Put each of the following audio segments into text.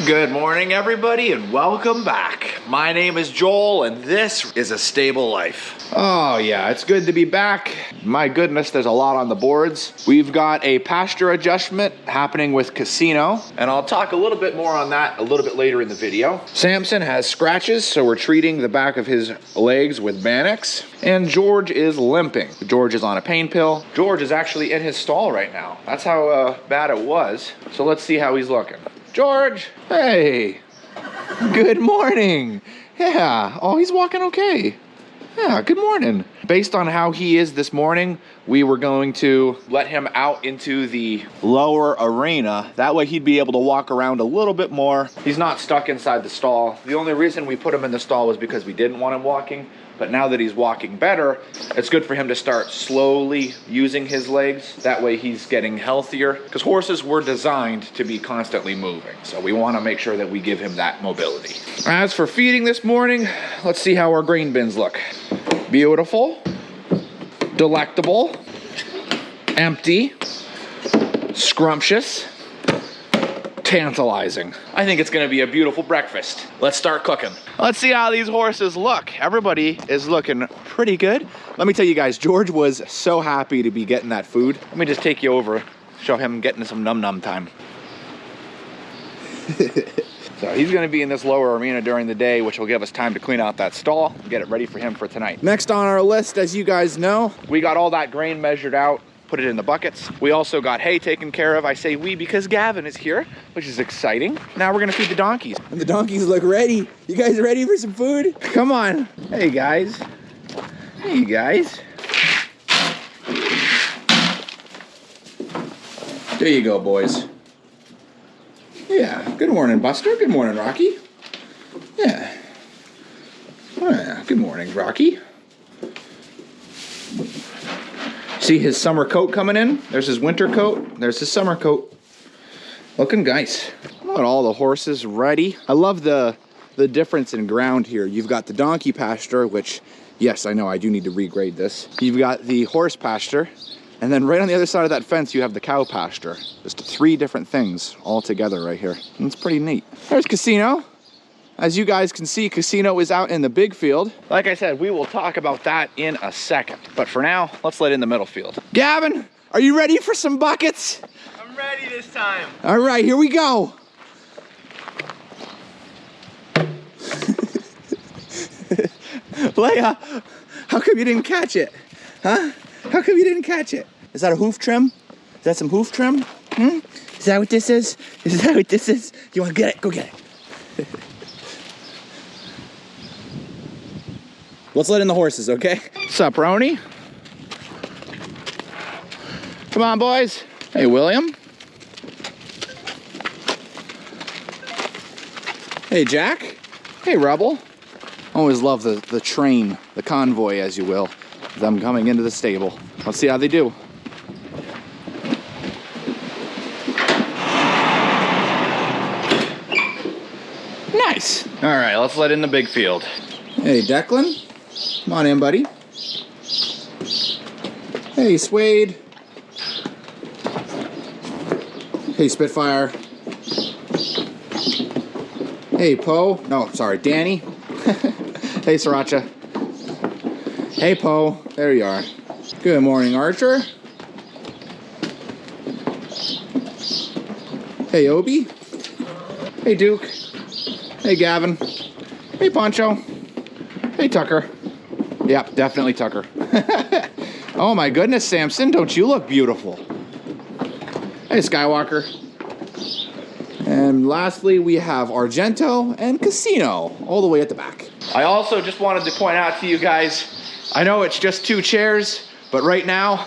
Good morning, everybody, and welcome back. My name is Joel, and this is A Stable Life. Oh yeah, it's good to be back. My goodness, there's a lot on the boards. We've got a pasture adjustment happening with Casino, and I'll talk a little bit more on that a little bit later in the video. Samson has scratches, so we're treating the back of his legs with Mannix, and George is limping. George is on a pain pill. George is actually in his stall right now. That's how bad it was. So let's see how he's looking. George, hey, good morning. Yeah, oh, he's walking okay. Yeah, good morning. Based on how he is this morning, we were going to let him out into the lower arena. That way he'd be able to walk around a little bit more. He's not stuck inside the stall. The only reason we put him in the stall was because we didn't want him walking. But now that he's walking better, it's good for him to start slowly using his legs. That way he's getting healthier, because horses were designed to be constantly moving. So we want to make sure that we give him that mobility. As for feeding this morning, let's see how our grain bins look. Beautiful, delectable, empty, scrumptious, tantalizing. I think it's gonna be a beautiful breakfast. Let's start cooking. Let's see how these horses look. Everybody is looking pretty good. Let me tell you guys, George was so happy to be getting that food. Let me just take you over, show him getting some num-num time. So he's gonna be in this lower arena during the day, which will give us time to clean out that stall and get it ready for him for tonight. Next on our list, as you guys know, we got all that grain measured out, put it in the buckets. We also got hay taken care of. I say we because Gavin is here, which is exciting. Now we're gonna feed the donkeys. And the donkeys look ready. You guys ready for some food? Come on. Hey guys. Hey guys. There you go, boys. Yeah, good morning, Buster. Good morning, Rocky. Yeah. Oh, yeah. Good morning, Rocky. See his summer coat coming in? There's his winter coat. There's his summer coat. Looking nice. Got all the horses ready. I love the difference in ground here. You've got the donkey pasture, which, yes, I know I do need to regrade this. You've got the horse pasture. And then right on the other side of that fence, you have the cow pasture. Just 3 different things all together right here. And it's pretty neat. There's Casino. As you guys can see, Casino is out in the big field. Like I said, we will talk about that in a second. But for now, let's let in the middle field. Gavin, are you ready for some buckets? I'm ready this time. All right, here we go. Leia, how come you didn't catch it? Huh? How come you didn't catch it? Is that a hoof trim? Is that some hoof trim? Hmm? Is that what this is? Is that what this is? You want to get it? Go get it. Let's let in the horses, okay? Sup, Roni? Come on, boys. Hey, William. Hey, Jack. Hey, Rebel. Always love the train, the convoy, as you will. Them coming into the stable. Let's see how they do. Nice. All right, let's let in the big field. Hey, Declan. Come on in, buddy. Hey, Suede. Hey, Spitfire. Hey, Poe. No, sorry, Danny. Hey, Sriracha. Hey, Poe. There you are. Good morning, Archer. Hey, Obi. Hey, Duke. Hey, Gavin. Hey, Poncho. Hey, Tucker. Yep, definitely Tucker. Oh my goodness, Samson, don't you look beautiful? Hey, Skywalker. And lastly, we have Argento and Casino all the way at the back. I also just wanted to point out to you guys, I know it's just 2 chairs, but right now,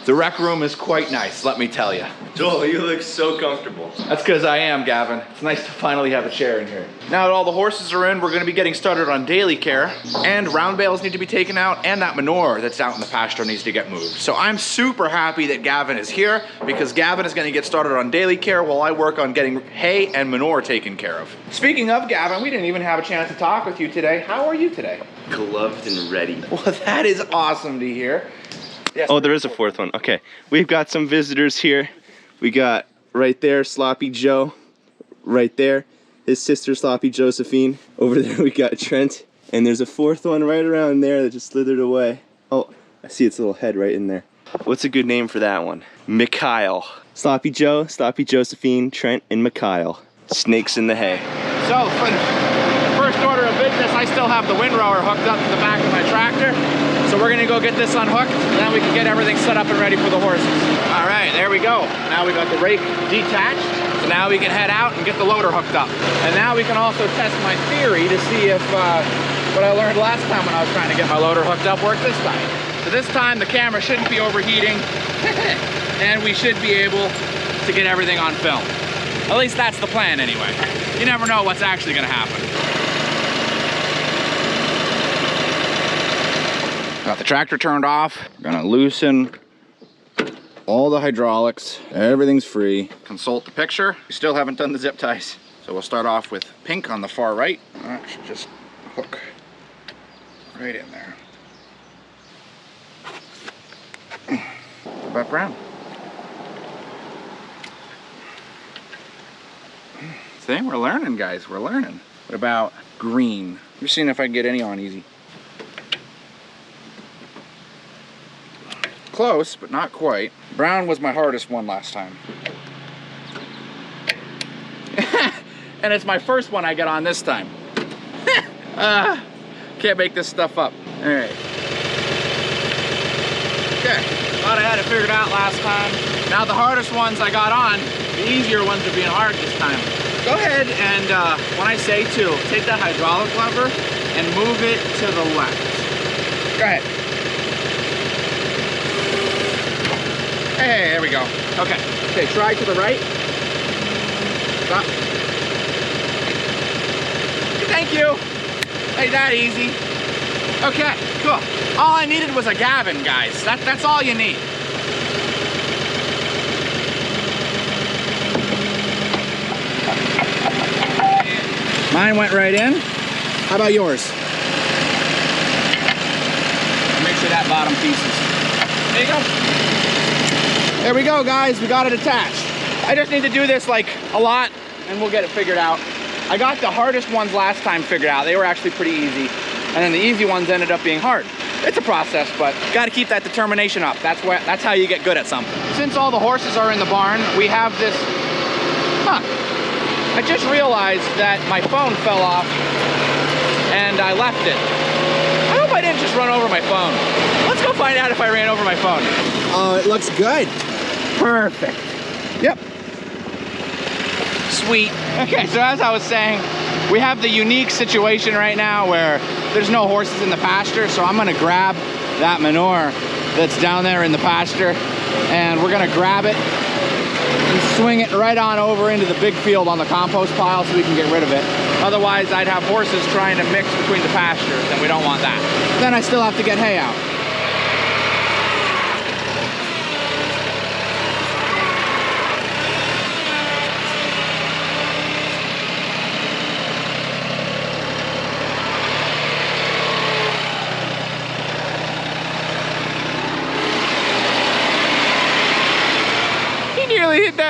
the rec room is quite nice, let me tell you. Joel, you look so comfortable. That's because I am, Gavin. It's nice to finally have a chair in here. Now that all the horses are in, we're gonna be getting started on daily care, and round bales need to be taken out, and that manure that's out in the pasture needs to get moved. So I'm super happy that Gavin is here, because Gavin is gonna get started on daily care while I work on getting hay and manure taken care of. Speaking of Gavin, we didn't even have a chance to talk with you today. How are you today? Gloved and ready. Well, that is awesome to hear. Yes, oh, there is a 4th one. Okay, we've got some visitors here. We got right there, Sloppy Joe, right there. His sister, Sloppy Josephine. Over there we got Trent. And there's a fourth one right around there that just slithered away. Oh, I see its little head right in there. What's a good name for that one? Mikhail. Sloppy Joe, Sloppy Josephine, Trent, and Mikhail. Snakes in the hay. So for the first order of business, I still have the windrower hooked up to the back of my tractor. So we're gonna go get this unhooked, and then we can get everything set up and ready for the horses. All right, there we go. Now we got the rake detached. So now we can head out and get the loader hooked up. And now we can also test my theory to see if what I learned last time when I was trying to get my loader hooked up worked this time. So this time the camera shouldn't be overheating and we should be able to get everything on film. At least that's the plan anyway. You never know what's actually gonna happen. Got the tractor turned off. Gonna loosen all the hydraulics. Everything's free. Consult the picture. We still haven't done the zip ties. So we'll start off with pink on the far right. That should just hook right in there. What about brown? See, we're learning, guys. We're learning. What about green? Just seeing if I can get any on easy. Close, but not quite. Brown was my hardest one last time. And it's my first one I get on this time. Can't make this stuff up. All right. Okay, thought I had it figured out last time. Now the hardest ones I got on, the easier ones are being hard this time. Go ahead and, when I say to, take that hydraulic lever and move it to the left. Go ahead. Hey, there we go. Okay. Okay, try to the right. Stop. Thank you. Ain't that easy. Okay, cool. All I needed was a Gavin, guys. That's all you need. Mine went right in. How about yours? Make sure that bottom pieces. There you go. There we go, guys. We got it attached. I just need to do this like a lot and we'll get it figured out. I got the hardest ones last time figured out. They were actually pretty easy. And then the easy ones ended up being hard. It's a process, but got to keep that determination up. That's how you get good at something. Since all the horses are in the barn, we have this, I just realized that my phone fell off and I left it. I hope I didn't just run over my phone. Let's go find out if I ran over my phone. Oh, it looks good. Perfect. Yep. Sweet. Okay, so as I was saying, we have the unique situation right now where there's no horses in the pasture, so I'm gonna grab that manure that's down there in the pasture and we're gonna grab it and swing it right on over into the big field on the compost pile so we can get rid of it. Otherwise, I'd have horses trying to mix between the pastures and we don't want that. Then I still have to get hay out.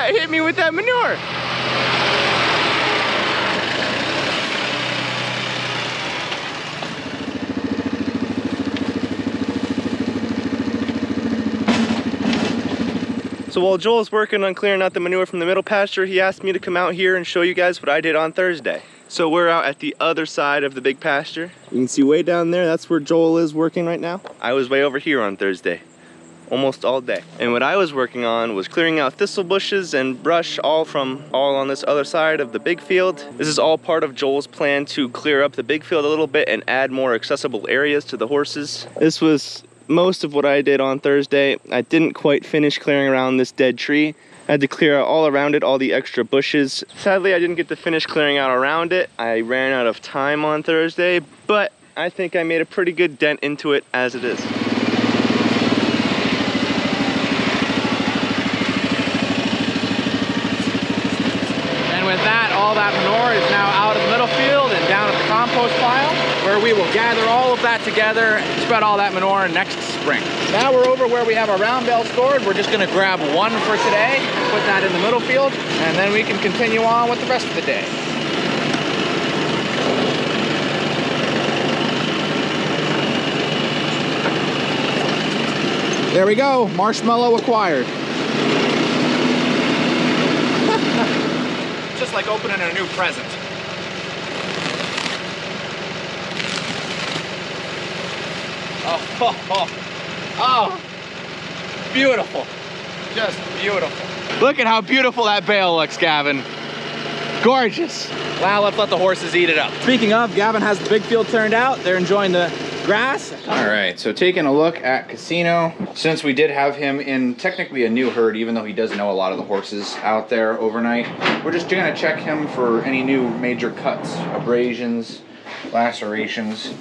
Hit me with that manure. So while Joel's working on clearing out the manure from the middle pasture, he asked me to come out here and show you guys what I did on Thursday. So we're out at the other side of the big pasture. You can see way down there, that's where Joel is working right now. I was way over here on Thursday, almost all day. And what I was working on was clearing out thistle bushes and brush all on this other side of the big field. This is all part of Joel's plan to clear up the big field a little bit and add more accessible areas to the horses. This was most of what I did on Thursday. I didn't quite finish clearing around this dead tree. I had to clear out all around it, all the extra bushes. Sadly, I didn't get to finish clearing out around it. I ran out of time on Thursday, but I think I made a pretty good dent into it as it is. With that, all that manure is now out of the middle field and down at the compost pile, where we will gather all of that together, spread all that manure next spring. Now we're over where we have our round bale stored. We're just gonna grab one for today, put that in the middle field, and then we can continue on with the rest of the day. There we go, marshmallow acquired. Just like opening a new present. Oh, beautiful, just beautiful. Look at how beautiful that bale looks, Gavin. Gorgeous. Wow, let's let the horses eat it up. Speaking of, Gavin has the big field turned out. They're enjoying the grass. All right, so taking a look at Casino. Since we did have him in technically a new herd, even though he does know a lot of the horses out there overnight, we're just gonna check him for any new major cuts, abrasions, lacerations.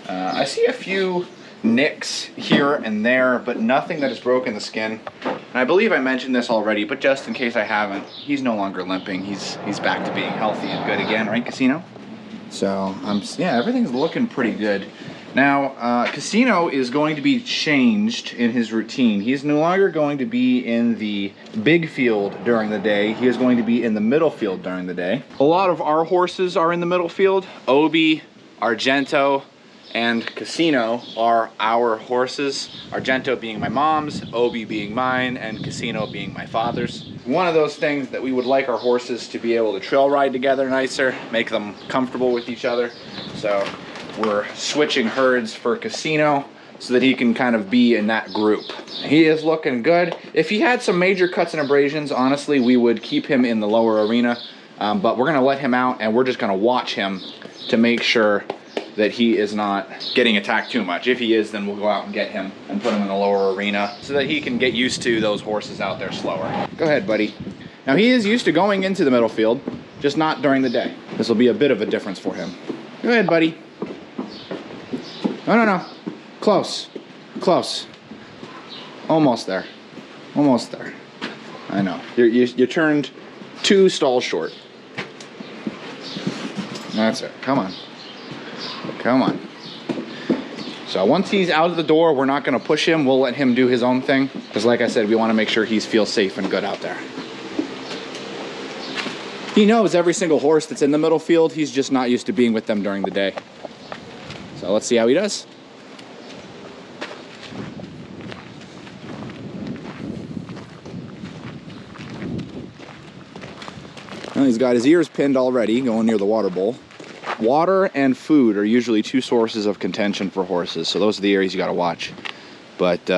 I see a few nicks here and there, but nothing that has broken the skin. And I believe I mentioned this already, but just in case I haven't, he's no longer limping. He's back to being healthy and good again, right, Casino? So, yeah, everything's looking pretty good. Now, Casino is going to be changed in his routine. He's no longer going to be in the big field during the day. He is going to be in the middle field during the day. A lot of our horses are in the middle field. Obi, Argento, and Casino are our horses. Argento being my mom's, Obi being mine, and Casino being my father's. One of those things that we would like our horses to be able to trail ride together nicer, make them comfortable with each other. So we're switching herds for Casino so that he can kind of be in that group. He is looking good. If he had some major cuts and abrasions, honestly, we would keep him in the lower arena, but we're gonna let him out and we're just gonna watch him to make sure that he is not getting attacked too much. If he is, then we'll go out and get him and put him in the lower arena so that he can get used to those horses out there slower. Go ahead, buddy. Now he is used to going into the middle field, just not during the day. This will be a bit of a difference for him. Go ahead, buddy. No. Close. Close. Almost there. Almost there. I know. You turned 2 stalls short. That's it. Come on. Come on. So once he's out of the door, we're not going to push him. We'll let him do his own thing. Because like I said, we want to make sure he feels safe and good out there. He knows every single horse that's in the middle field. He's just not used to being with them during the day. So let's see how he does. Well, he's got his ears pinned already, going near the water bowl. Water and food are usually 2 sources of contention for horses, so those are the areas you got to watch. But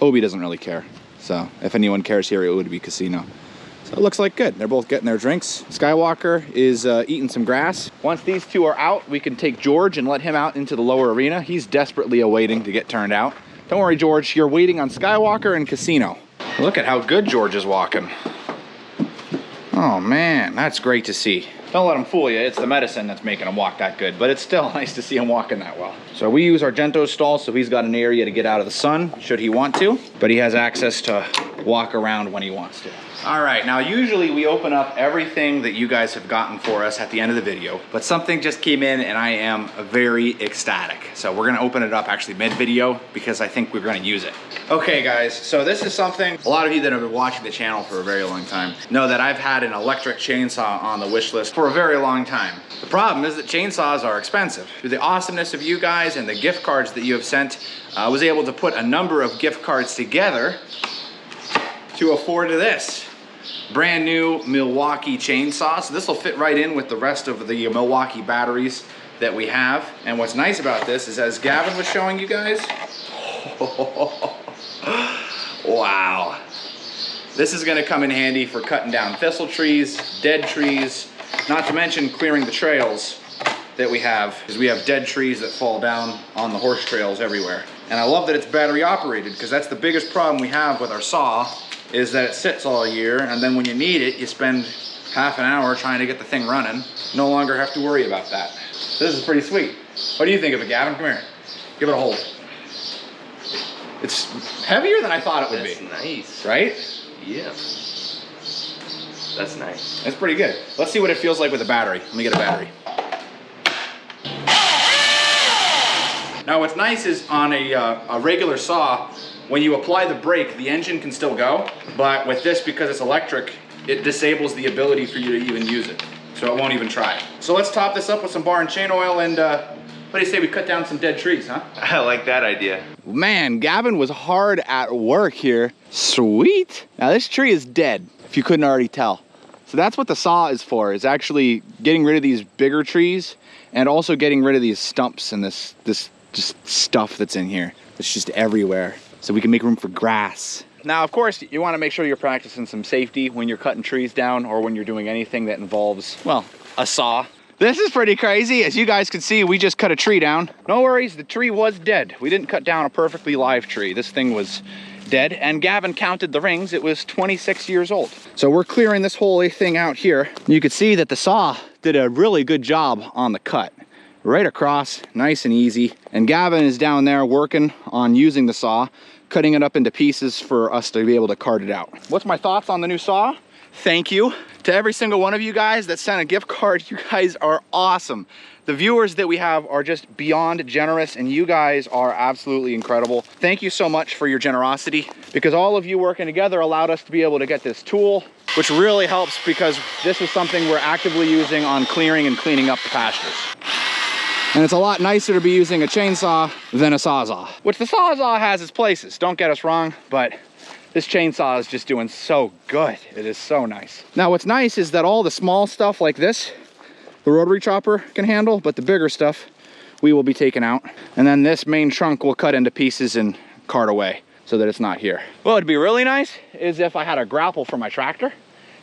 Obi doesn't really care, so if anyone cares here, it would be Casino. So it looks like good. They're both getting their drinks. Skywalker is eating some grass. Once these 2 are out, we can take George and let him out into the lower arena. He's desperately awaiting to get turned out. Don't worry, George, you're waiting on Skywalker and Casino. Look at how good George is walking. Oh man, that's great to see. Don't let him fool you, it's the medicine that's making him walk that good, but it's still nice to see him walking that well. So we use Argento's stall, so he's got an area to get out of the sun, should he want to, but he has access to walk around when he wants to. All right, now usually we open up everything that you guys have gotten for us at the end of the video, but something just came in and I am very ecstatic. So we're gonna open it up actually mid-video because I think we're gonna use it. Okay guys, so this is something, a lot of you that have been watching the channel for a very long time know that I've had an electric chainsaw on the wish list for a very long time. The problem is that chainsaws are expensive. Through the awesomeness of you guys and the gift cards that you have sent, I was able to put a number of gift cards together to afford this. Brand new Milwaukee chainsaw. So this will fit right in with the rest of the Milwaukee batteries that we have. And what's nice about this is, as Gavin was showing you guys, wow. This is gonna come in handy for cutting down thistle trees, dead trees, not to mention clearing the trails that we have, because we have dead trees that fall down on the horse trails everywhere. And I love that it's battery operated, because that's the biggest problem we have with our saw, is that it sits all year, and then when you need it, you spend half an hour trying to get the thing running. No longer have to worry about that. This is pretty sweet. What do you think of it, Gavin? Come here. Give it a hold. It's heavier than I thought it would be. That's nice. Right? Yeah. That's nice. That's pretty good. Let's see what it feels like with a battery. Let me get a battery. Now what's nice is on a regular saw, when you apply the brake, the engine can still go, but with this, because it's electric, it disables the ability for you to even use it. So it won't even try. So let's top this up with some bar and chain oil and what do you say we cut down some dead trees, huh? I like that idea. Man, Gavin was hard at work here. Sweet. Now this tree is dead, if you couldn't already tell. So that's what the saw is for, is actually getting rid of these bigger trees and also getting rid of these stumps and this just stuff that's in here. It's just everywhere. So we can make room for grass. Now, of course, you want to make sure you're practicing some safety when you're cutting trees down or when you're doing anything that involves, well, a saw. This is pretty crazy. As you guys can see, we just cut a tree down. No worries, the tree was dead. We didn't cut down a perfectly live tree. This thing was dead, and Gavin counted the rings. It was 26 years old. So we're clearing this whole thing out here. You could see that the saw did a really good job on the cut. Right across, nice and easy. And Gavin is down there working on using the saw, cutting it up into pieces for us to be able to cart it out. What's my thoughts on the new saw? Thank you to every single one of you guys that sent a gift card. You guys are awesome. The viewers that we have are just beyond generous, and you guys are absolutely incredible. Thank you so much for your generosity, because all of you working together allowed us to be able to get this tool, which really helps because this is something we're actively using on clearing and cleaning up the pastures. And it's a lot nicer to be using a chainsaw than a sawzall, which the sawzall has its places, don't get us wrong, but this chainsaw is just doing so good. It is so nice. Now what's nice is that all the small stuff like this, the rotary chopper can handle, but the bigger stuff we will be taking out. And then this main trunk will cut into pieces and cart away so that it's not here. What would be really nice is if I had a grapple for my tractor,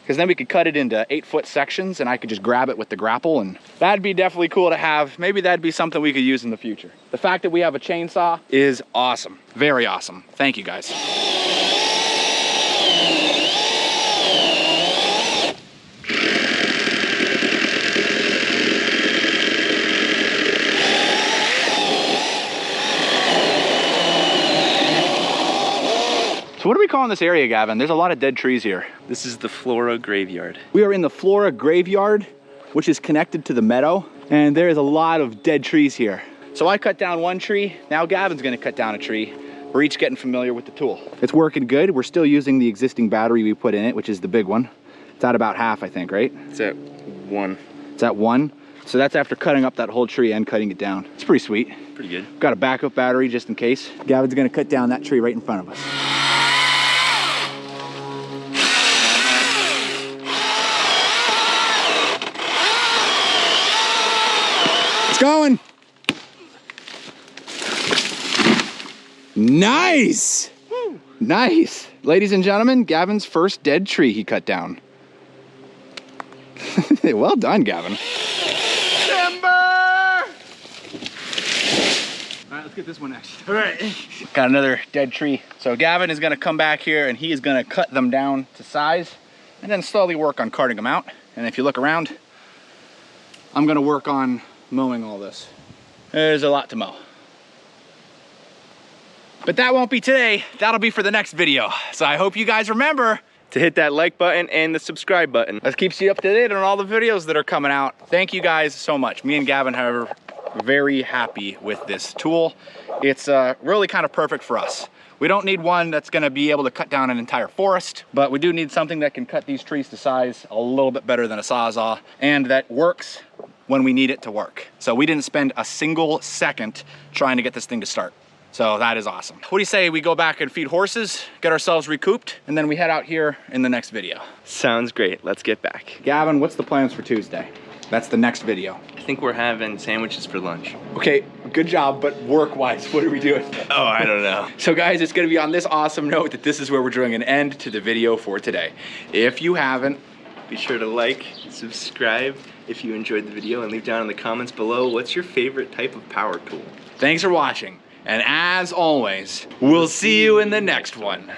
because then we could cut it into 8-foot sections and I could just grab it with the grapple, and that'd be definitely cool to have. Maybe that'd be something we could use in the future. The fact that we have a chainsaw is awesome. Very awesome. Thank you guys. So what are we calling this area, Gavin? There's a lot of dead trees here. This is the Flora Graveyard. We are in the Flora Graveyard, which is connected to the meadow, and there is a lot of dead trees here. So I cut down one tree, now Gavin's gonna cut down a tree. We're each getting familiar with the tool. It's working good. We're still using the existing battery we put in it, which is the big one. It's at about half, I think, right? It's at 1. It's at 1. So that's after cutting up that whole tree and cutting it down. It's pretty sweet. Pretty good. Got a backup battery just in case. Gavin's gonna cut down that tree right in front of us. Going. Nice. Woo. Nice. Ladies and gentlemen, Gavin's first dead tree he cut down. Well done, Gavin. Timber! All right, let's get this one next. All right. Got another dead tree. So Gavin is gonna come back here and he is gonna cut them down to size and then slowly work on carting them out. And if you look around, I'm gonna work on mowing all this. There's a lot to mow. But that won't be today. That'll be for the next video. So I hope you guys remember To hit that like button and the subscribe button. that keeps you up to date on all the videos that are coming out. Thank you guys so much. Me and Gavin are very happy with this tool. It's really kind of perfect for us. We don't need one that's gonna be able to cut down an entire forest, but we do need something that can cut these trees to size a little bit better than a sawzall and that works when we need it to work. So we didn't spend a single second trying to get this thing to start. So that is awesome. What do you say we go back and feed horses, get ourselves recouped, and then we head out here in the next video? Sounds great. Let's get back. Gavin, what's the plans for Tuesday? That's the next video. I think we're having sandwiches for lunch. Okay, good job, but work-wise, what are we doing? Oh, I don't know. So guys, it's gonna be on this awesome note that this is where we're drawing an end to the video for today. If you haven't, Be sure to like, subscribe if you enjoyed the video, and leave down in the comments below what's your favorite type of power tool. thanks for watching. And as always, we'll see you in the next one.